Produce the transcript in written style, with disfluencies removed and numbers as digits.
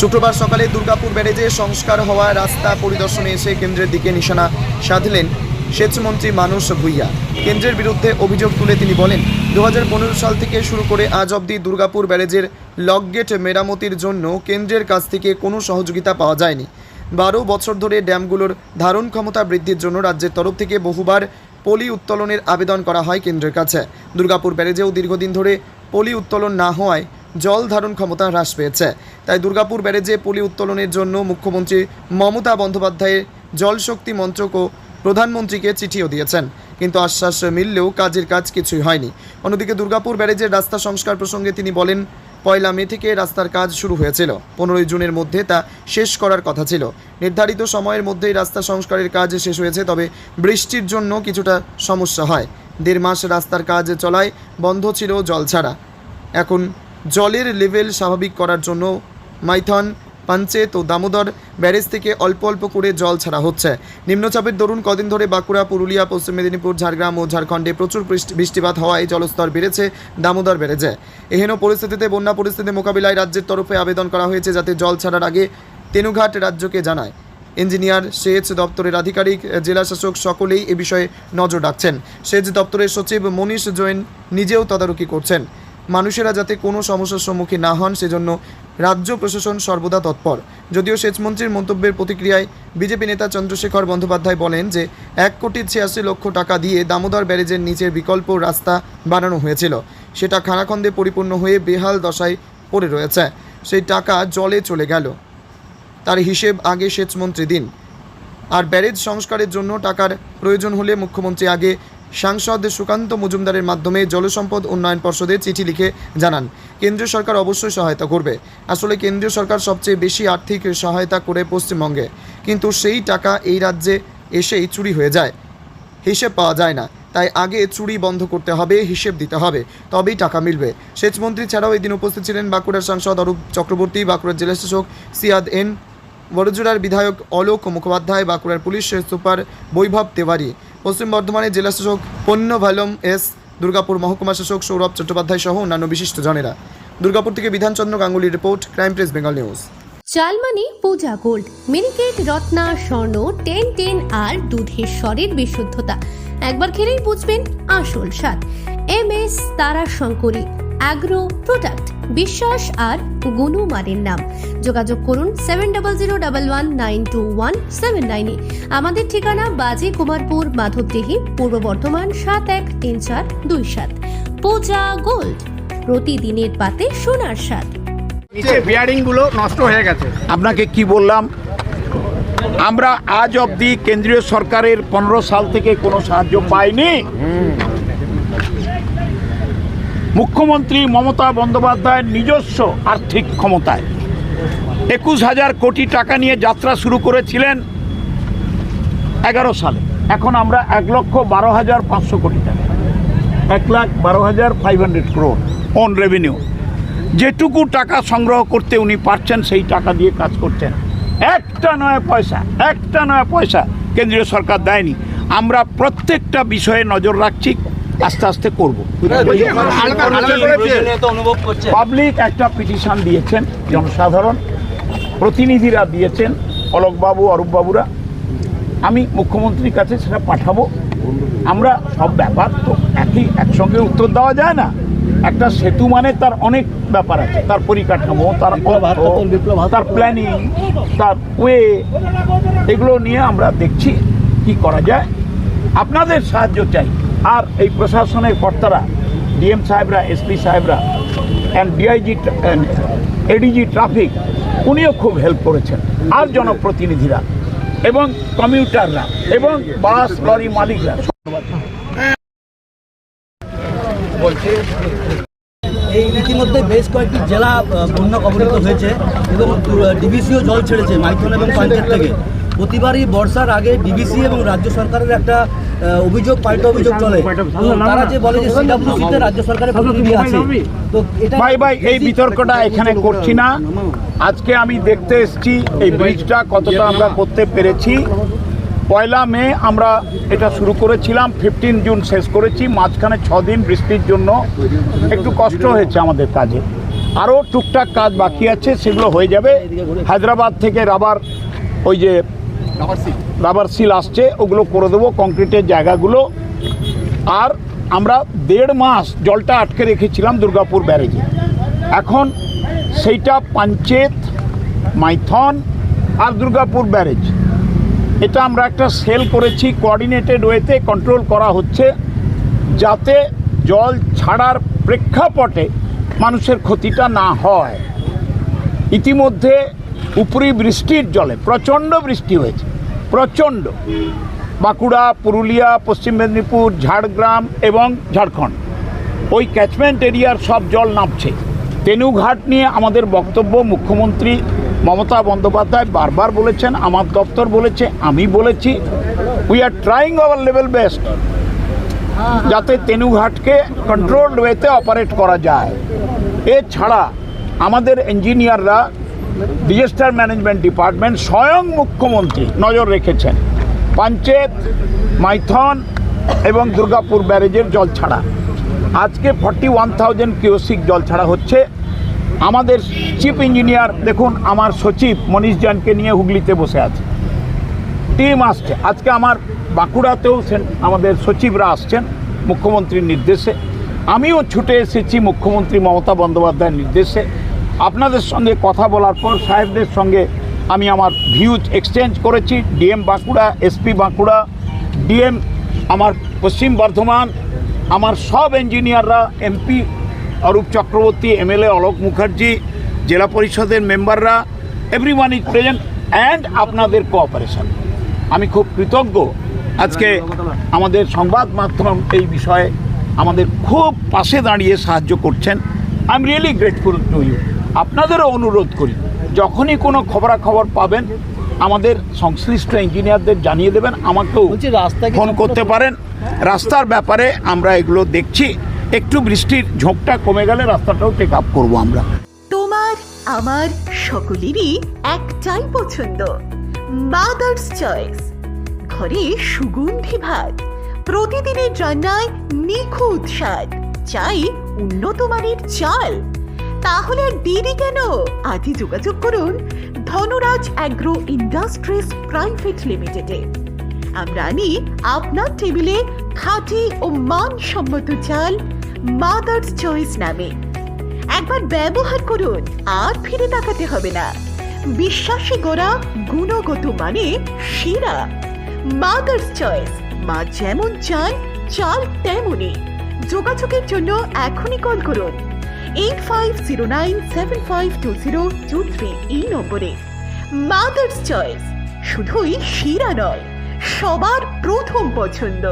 শুক্রবার সকালে দুর্গাপুর ব্যারেজে সংস্কার হওয়া রাস্তা পরিদর্শনে এসে কেন্দ্রের দিকে নিশানা সাধলেন সেচমন্ত্রী মানস ভূঁইয়া। কেন্দ্রের বিরুদ্ধে অভিযোগ তুলে তিনি বলেন, 2015 সাল থেকে শুরু করে আজ অবধি দুর্গাপুর ব্যারেজের লকগেট মেরামতির জন্য কেন্দ্রের কাছ থেকে কোনো সহযোগিতা পাওয়া যায়নি। 12 বছর ধরে ড্যামগুলোর ধারণ ক্ষমতা বৃদ্ধির জন্য রাজ্যের তরফ থেকে বহুবার পলি উত্তোলনের আবেদন করা হয় কেন্দ্রের কাছে। দুর্গাপুর ব্যারেজেও দীর্ঘদিন ধরে পলি উত্তোলন না হওয়ায় জল ধারণ ক্ষমতা হ্রাস পেয়েছে। তাই দুর্গাপুর ব্যারেজে পলি উত্তোলনের জন্য মুখ্যমন্ত্রী মমতা বন্দ্যোপাধ্যায় জলশক্তি মন্ত্রক ও প্রধানমন্ত্রীকে চিঠিও দিয়েছেন, কিন্তু আশ্বাস মিললেও কাজের কাজ কিছুই হয়নি। অন্যদিকে দুর্গাপুর ব্যারেজের রাস্তা সংস্কার প্রসঙ্গে তিনি বলেন, 1 মে থেকে রাস্তার কাজ শুরু হয়েছিল, 15 জুনের মধ্যে তা শেষ করার কথা ছিল। নির্ধারিত সময়ের মধ্যেই রাস্তা সংস্কারের কাজ শেষ হয়েছে, তবে বৃষ্টির জন্য কিছুটা সমস্যা হয়। 1.5 মাস রাস্তার কাজ চলায় বন্ধ ছিল জল ছাড়া। এখন জলের লেভেল স্বাভাবিক করার জন্য মাইথন, পাঞ্চেত ও দামোদর ব্যারেজ থেকে অল্প অল্প করে জল ছাড়া হচ্ছে। নিম্নচাপের দরুন কদিন ধরে বাঁকুড়া, পুরুলিয়া, পশ্চিম মেদিনীপুর, ঝাড়গ্রাম ও ঝাড়খণ্ডে প্রচুর বৃষ্টিপাত হওয়ায় জলস্তর বেড়েছে দামোদর ব্যারেজে। এহেন পরিস্থিতিতে বন্যা পরিস্থিতি মোকাবিলায় রাজ্যের তরফে আবেদন করা হয়েছে যাতে জল ছাড়ার আগে তেনুঘাট রাজ্যকে জানায়। ইঞ্জিনিয়ার, সেচ দপ্তরের আধিকারিক, জেলা শাসক সকলেই এ বিষয়ে নজর রাখছেন। সেচ দপ্তরের সচিব মনীষ জৈন নিজেও তদারকি করছেন। মানুষেরা যাতে কোনো সমস্যার সম্মুখীন না হন সেজন্য রাজ্য প্রশাসন সর্বদা তৎপর। যদিও সেচমন্ত্রীর মন্তব্যের প্রতিক্রিয়ায় বিজেপি নেতা চন্দ্রশেখর বন্দ্যোপাধ্যায় বলেন যে 1,86,00,000 টাকা দিয়ে দামোদর ব্যারেজের নিচের বিকল্প রাস্তা বানানো হয়েছিল, সেটা খানাখন্দে পরিপূর্ণ হয়ে বেহাল দশায় পড়ে রয়েছে। সেই টাকা জলে চলে গেল, তার হিসেব আগে সেচমন্ত্রী দিন। আর ব্যারেজ সংস্কারের জন্য টাকার প্রয়োজন হলে মুখ্যমন্ত্রী আগে সাংসদ সুকান্ত মজুমদারের মাধ্যমে জলসম্পদ উন্নয়ন পর্ষদে চিঠি লিখে জানান। কেন্দ্রীয় সরকার অবশ্যই সহায়তা করবে। আসলে কেন্দ্রীয় সরকার সবচেয়ে বেশি আর্থিক সহায়তা করে পশ্চিমবঙ্গে, কিন্তু সেই টাকা এই রাজ্যে এসেই চুরি হয়ে যায়, হিসেব পাওয়া যায় না। তাই আগে চুরি বন্ধ করতে হবে, হিসেব দিতে হবে, তবেই টাকা মিলবে। সেচমন্ত্রী ছাড়াও এদিন উপস্থিত ছিলেন বাঁকুড়ার সাংসদ অরূপ চক্রবর্তী, বাঁকুড়ার জেলা শাসক সিয়াদ এন, বড়জোড়ার বিধায়ক অলোক মুখোপাধ্যায়, বাঁকুড়ার পুলিশ সুপার বৈভব তেওয়ারি, পশ্চিম বর্ধমানের জেলা শাসক পন্নভালম এস, দুর্গাপুর মহকুমা শাসক সৌরভ চট্টোপাধ্যায় সহ অন্যান্য বিশিষ্টজনেরা। দুর্গাপুর থেকে বিধানচন্দ্র গাঙ্গুলির report, crime press Bengal news. চালমানি পূজা গোল্ড, মিনিকেট, রত্না, স্বর্ণ 10 আর দুধের স্বরের বিশুদ্ধতা। একবার খেলেই বুঝবেন আসল স্বাদ। MS তারা শঙ্করী অ্যাগ্রো প্রোডাক্ট, বিশ্বাস আর গুণমানের নাম। যোগাযোগ করুন 7001192179 এ। আমাদের ঠিকানা বাজে কুমারপুর, মাধবদেহি, পূর্ব বর্ধমান 713427। পূজা গোল্ড, প্রতিদিনের পাতে সোনার স্বাদ। নিচে বিয়ারিং গুলো নষ্ট হয়ে গেছে। আপনাকে কি বললাম, আমরা আজ অবধি কেন্দ্রীয় সরকারের 15 সাল থেকে কোনো সাহায্য পাইনি। মুখ্যমন্ত্রী মমতা বন্দ্যোপাধ্যায়ের নিজস্ব আর্থিক ক্ষমতায় 21,000 কোটি টাকা নিয়ে যাত্রা শুরু করেছিলেন 11 সালে। এখন আমরা 1,12,500 কোটি টাকা, 1,12,500 crore অন রেভিনিউ। যেটুকু টাকা সংগ্রহ করতে উনি পারছেন সেই টাকা দিয়ে কাজ করছেন। একটা নয় পয়সা কেন্দ্রীয় সরকার দেয়নি। আমরা প্রত্যেকটা বিষয়ে নজর রাখছি, আস্তে আস্তে করব। পাবলিক একটা পিটিশন দিয়েছেন, জনসাধারণ প্রতিনিধিরা দিয়েছেন, অলোকবাবু, অরূপবাবুরা। আমি মুখ্যমন্ত্রীর কাছে সেটা পাঠাবো। আমরা সব ব্যাপার তো একসঙ্গে উত্তর দেওয়া যায় না। একটা সেতু মানে তার অনেক ব্যাপার আছে, তার পরিকাঠামো, তার তার প্ল্যানিং, তার ওয়ে, এগুলো নিয়ে আমরা দেখছি কি করা যায়। আপনাদের সাহায্য চাই। আর এই প্রশাসনের কর্তারা, ডিএম সাহেবরা, এসপি সাহেবরা, অ্যান্ড ডিআইজি, এডিজি ট্রাফিক, উনিও খুব হেল্প করেছেন। আর জনপ্রতিনিধিরা এবং কমিউটাররা এবং বাস লরি মালিকরা এই ইতিমধ্যে বেশ কয়েকটি জেলা বন্যা কবলিত হয়েছে এবং ডিবিসিও জল ছেড়েছে মাইথন এবং পাঞ্চেত থেকে। প্রতিবারই বর্ষার আগে ডিবিসি এবং রাজ্য সরকারের একটা পাল্টা অভিযোগ চলে। তারা যে বলে যে সিডব্লিউসিতে রাজ্য সরকারের প্রতিনিধি আছে। তো এটা ভাই এই বিতর্কটা এখানে করছি না। আজকে আমি দেখতে এসেছি এই ব্রিজটা কতটা আমরা করতে পেরেছি। 1 মে আমরা এটা শুরু করেছিলাম, 15 জুন শেষ করেছি। মাঝখানে 6 দিন বৃষ্টির জন্য একটু কষ্ট হয়েছে আমাদের কাজে। আরও টুকটাক কাজ বাকি আছে, সেগুলো হয়ে যাবে। হায়দ্রাবাদ থেকে রাবার ওই যে রাবার সিল আসছে, ওগুলো করে দেবো, কংক্রিটের জায়গাগুলো। আর আমরা 1.5 মাস জলটা আটকে রেখেছিলাম দুর্গাপুর ব্যারেজে, এখন সেইটা পাঞ্চেত, মাইথন আর দুর্গাপুর ব্যারেজ, এটা আমরা একটা সেল করেছি, কোঅর্ডিনেটেড ওয়েতে কন্ট্রোল করা হচ্ছে, যাতে জল ছাড়ার প্রেক্ষাপটে মানুষের ক্ষতিটা না হয়। ইতিমধ্যে উপরি বৃষ্টির জলে প্রচণ্ড বৃষ্টি হয়েছে, প্রচণ্ড। বাঁকুড়া, পুরুলিয়া, পশ্চিম মেদিনীপুর, ঝাড়গ্রাম এবং ঝাড়খণ্ড, ওই ক্যাচমেন্ট এরিয়ার সব জল নামছে। তেনুঘাট নিয়ে আমাদের বক্তব্য মুখ্যমন্ত্রী মমতা বন্দ্যোপাধ্যায় বারবার বলেছেন, আমার দপ্তর বলেছে, আমি বলেছি, we are trying hour level best যাতে তেনুঘাটকে কন্ট্রোলড ওয়েতে অপারেট করা যায়। এছাড়া আমাদের ইঞ্জিনিয়াররা, ডিজাস্টার ম্যানেজমেন্ট ডিপার্টমেন্ট, স্বয়ং মুখ্যমন্ত্রী নজর রেখেছেন পাঞ্চেত, মাইথন এবং দুর্গাপুর ব্যারেজের জল ছাড়া। আজকে 41,000 কিউসিক জল ছাড়া হচ্ছে। আমাদের চিফ ইঞ্জিনিয়ার দেখুন, আমার সচিব মনীষ জানকে নিয়ে হুগলিতে বসে আছে, টিম আসছে। আজকে আমার বাঁকুড়াতেও আমাদের সচিবরা আসছেন মুখ্যমন্ত্রীর নির্দেশে, আমিও ছুটে এসেছি মুখ্যমন্ত্রী মমতা বন্দ্যোপাধ্যায়ের নির্দেশে। আপনাদের সঙ্গে কথা বলার পর সাহেবদের সঙ্গে আমি আমার ভিউজ এক্সচেঞ্জ করেছি। DM Bankura, SP Bankura, DM আমার পশ্চিম বর্ধমান, আমার সব ইঞ্জিনিয়াররা, এমপি অরূপ চক্রবর্তী, এমএলএ অলোক মুখার্জি, জেলা পরিষদের মেম্বাররা, এভরিওয়ান ইজ প্রেজেন্ট অ্যান্ড আপনাদের কোঅপারেশন। আমি খুব কৃতজ্ঞ। আজকে আমাদের সংবাদ মাধ্যম এই বিষয়ে আমাদের খুব পাশে দাঁড়িয়ে সাহায্য করছেন। I am really grateful to you. আপনাদেরও অনুরোধ করি, যখনই কোনো খবরাখবর পাবেন আমাদের সংশ্লিষ্ট ইঞ্জিনিয়ারদের জানিয়ে দেবেন, আমাকেও ফোন করতে পারেন। রাস্তার ব্যাপারে আমরা এগুলো দেখছি, একটু বৃষ্টির ঝোঁকটা কমে গেলে রাস্তাটাও টেক আপ করবো আমরা। তোমার আমার সকলেরই একটাই পছন্দ, মাদার্স চয়েস। ঘরে সুগন্ধি ভাত, প্রতিদিনের রান্নায় নিখুঁত স্বাদ, চাই উন্নত মানের চাল। তাহলে আর দেরি কেন? আজই যোগাযোগ করুন ধনরাজ অ্যাগ্রো ইন্ডাস্ট্রিজ প্রাইভেট লিমিটেডে। আমরা আনি আপনার টেবিলে খাঁটি ও মানসম্মত চাল মাদার্স চয়েস নামে। একবার ব্যবহার করুন, আর ফিরে তাকাতে হবে না। বিশ্বাসে গড়া, গুণগত মানে সেরা মাদার্স চয়েস। মা যেমন চান, চাল তেমনই। যোগাযোগের জন্য এখনই কল করুন 8509752023 এই নম্বরে। মাদার্স চয়েস শুধুই সেরা নয়, সবার প্রথম পছন্দ।